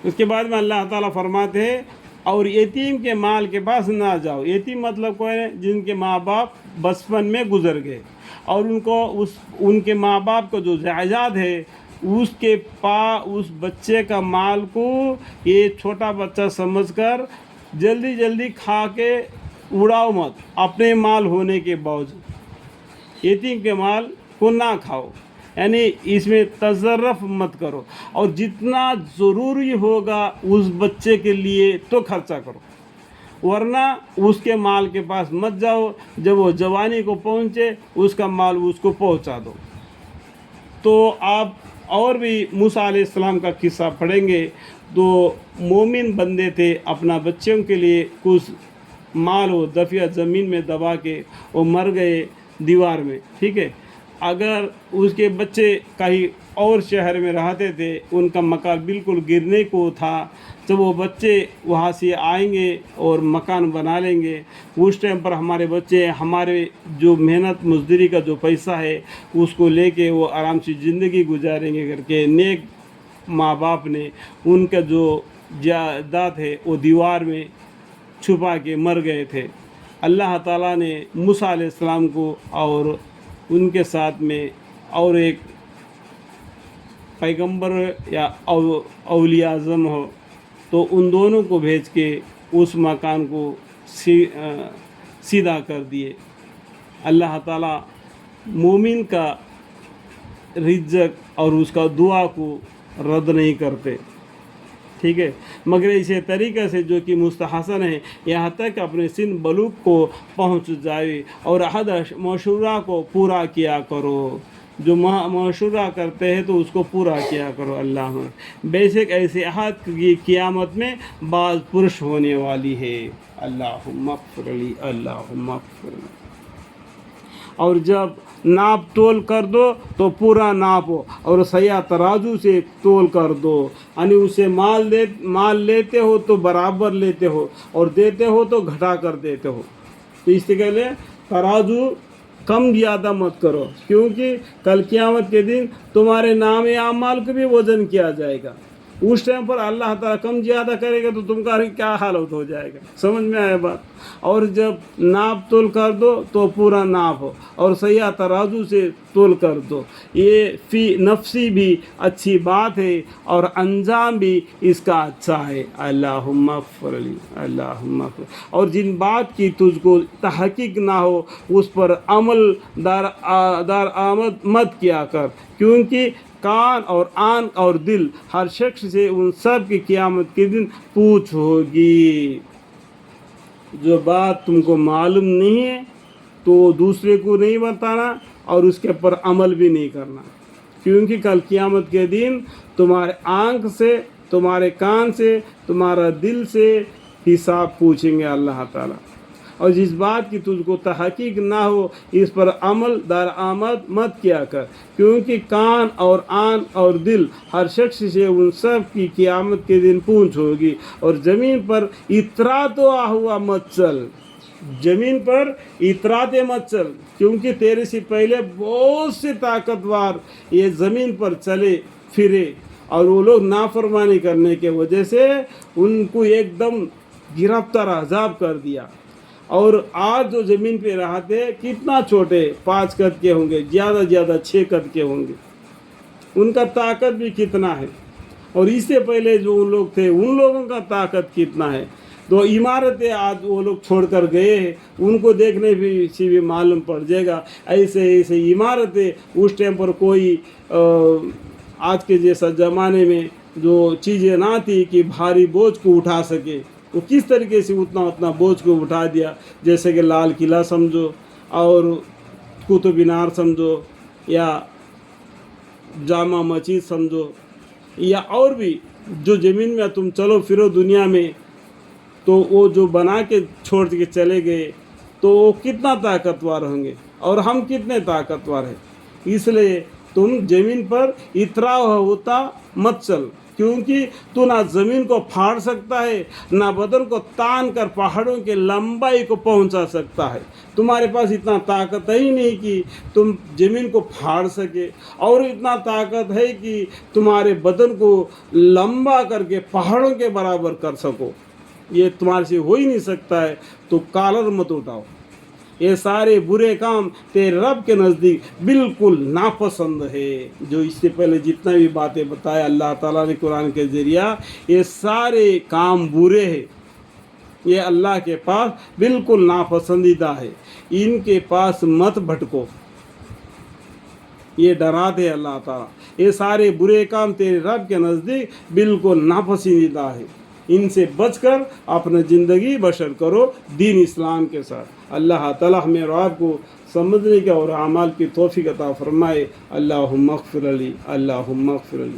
اس کے بعد میں اللہ تعالیٰ فرماتے ہیں اور یتیم کے مال کے پاس نہ جاؤ. یتیم مطلب کوئی ہے جن کے ماں باپ بچپن میں گزر گئے اور ان کے ماں باپ کو جو جائیداد ہے اس بچے کا مال کو یہ چھوٹا بچہ سمجھ کر جلدی جلدی کھا کے اڑاؤ مت. اپنے مال ہونے کے باوجود یتیم کے مال کو نہ کھاؤ، یعنی اس میں تصرف مت کرو، اور جتنا ضروری ہوگا اس بچے کے لیے تو خرچہ کرو، ورنہ اس کے مال کے پاس مت جاؤ. جب وہ جوانی کو پہنچے اس کا مال اس کو پہنچا دو. تو آپ اور بھی موسیٰ علیہ السلام کا قصہ پڑھیں گے تو مومن بندے تھے، اپنا بچوں کے لیے کچھ مال و دفعہ زمین میں دبا کے وہ مر گئے دیوار میں، ٹھیک ہے. اگر اس کے بچے کہیں اور شہر میں رہتے تھے، ان کا مکان بالکل گرنے کو تھا، جب وہ بچے وہاں سے آئیں گے اور مکان بنا لیں گے، اس ٹائم پر ہمارے بچے ہمارے جو محنت مزدوری کا جو پیسہ ہے اس کو لے کے وہ آرام سے زندگی گزاریں گے کر کے نیک ماں باپ نے ان کا جو جائیداد ہے وہ دیوار میں چھپا کے مر گئے تھے. اللہ تعالیٰ نے موسیٰ علیہ السلام کو اور ان کے ساتھ میں اور ایک پیغمبر یا اولیاء اعظم ہو تو ان دونوں کو بھیج کے اس مکان کو سیدھا کر دیے. اللہ تعالیٰ مومن کا رزق اور اس کا دعا کو رد نہیں کرتے، ٹھیک ہے، مگر اسی طریقے سے جو کہ مستحسن ہے، یہاں تک اپنے سن بلوغ کو پہنچ جائے اور عہد مشورہ کو پورا کیا کرو. جو مشورہ کرتے ہیں تو اس کو پورا کیا کرو. اللہ بے شک ایسے عہد کی قیامت میں بعض پرش ہونے والی ہے. اللہم اغفر لی، اللہم اغفر لی. اور جب ناپ تول کر دو تو پورا ناپو اور سیاہ ترازو سے تول کر دو، یعنی اسے مال لیتے ہو تو برابر لیتے ہو اور دیتے ہو تو گھٹا کر دیتے ہو. تو اس کے لیے ترازو کم زیادہ مت کرو، کیونکہ کل قیامت کے دن تمہارے نام اعمال کو بھی وزن کیا جائے گا. اس ٹائم پر اللہ تعالیٰ کم زیادہ کرے گا تو تم کا کیا حالت ہو جائے گا. سمجھ میں آیا بات؟ اور جب ناپ تول کر دو تو پورا ناپ ہو اور سیاہ ترازو سے تول کر دو. یہ فی نفسی بھی اچھی بات ہے اور انجام بھی اس کا اچھا ہے. اللہم اغفر لی، اللہم اغفر. اور جن بات کی تجھ کو تحقیق نہ ہو اس پر عمل دار آمد مت کیا کر، کیونکہ کان اور آنکھ اور دل ہر شخص سے ان سب کی قیامت کے دن پوچھ ہوگی. جو بات تم کو معلوم نہیں ہے تو دوسرے کو نہیں بتانا اور اس کے پر عمل بھی نہیں کرنا، کیونکہ کل قیامت کے دن تمہارے آنکھ سے، تمہارے کان سے، تمہارا دل سے حساب پوچھیں گے اللہ تعالیٰ. اور جس بات کی تجھ کو تحقیق نہ ہو اس پر عمل دار آمد مت کیا کر، کیونکہ کان اور آنکھ اور دل ہر شخص سے ان سب کی قیامت کے دن پوچھ ہوگی. اور زمین پر اتراتا ہوا مت چل، زمین پر اتراتے مت چل، کیونکہ تیرے سے پہلے بہت سے طاقتور یہ زمین پر چلے پھرے اور وہ لوگ نافرمانی کرنے کے وجہ سے ان کو ایک دم گرفتار عذاب کر دیا. اور آج جو زمین پہ رہتے کتنا چھوٹے 5 قد کے ہوں گے، زیادہ 6 قد کے ہوں گے، ان کا طاقت بھی کتنا ہے. اور اس سے پہلے جو ان لوگ تھے ان لوگوں کا طاقت کتنا ہے. تو عمارتیں آج وہ لوگ چھوڑ کر گئے ہیں، ان کو دیکھنے سے بھی معلوم پڑ جائے گا. ایسے عمارتیں اس ٹائم پر کوئی آج کے جیسا زمانے میں جو چیزیں نہ تھی کہ بھاری بوجھ کو اٹھا سکے، وہ کس طریقے سے اتنا بوجھ کو اٹھا دیا. جیسے کہ لال قلعہ سمجھو اور قطب مینار سمجھو یا جامع مسجد سمجھو یا اور بھی جو زمین میں تم چلو پھرو دنیا میں، تو وہ جو بنا کے چھوڑ کے چلے گئے تو وہ کتنا طاقتور ہوں گے اور ہم کتنے طاقتور ہیں. اس لیے تم زمین پر اترا ہوتا مت چل، کیونکہ تو نہ زمین کو پھاڑ سکتا ہے نہ بدن کو تان کر پہاڑوں کے لمبائی کو پہنچا سکتا ہے. تمہارے پاس اتنا طاقت ہی نہیں کہ تم زمین کو پھاڑ سکے، اور اتنا طاقت ہے کہ تمہارے بدن کو لمبا کر کے پہاڑوں کے برابر کر سکو. یہ تمہارے سے ہو ہی نہیں سکتا ہے. تو کالر مت اٹھاؤ. یہ سارے برے کام تیرے رب کے نزدیک بالکل ناپسند ہے. جو اس سے پہلے جتنا بھی باتیں بتایا اللہ تعالیٰ نے قرآن کے ذریعہ، یہ سارے کام برے ہیں. یہ اللہ کے پاس بالکل ناپسندیدہ ہے. ان کے پاس مت بھٹکو. یہ ڈراتے اللہ تعالیٰ. یہ سارے برے کام تیرے رب کے نزدیک بالکل ناپسندیدہ ہے. ان سے بچ کر اپنا زندگی بسر کرو دین اسلام کے ساتھ. اللہ تعالیٰ ہمیں اور آپ کو سمجھنے کے اور اعمال کی توفیق عطا فرمائے. اللہم اغفر لی، اللہم اغفر لی.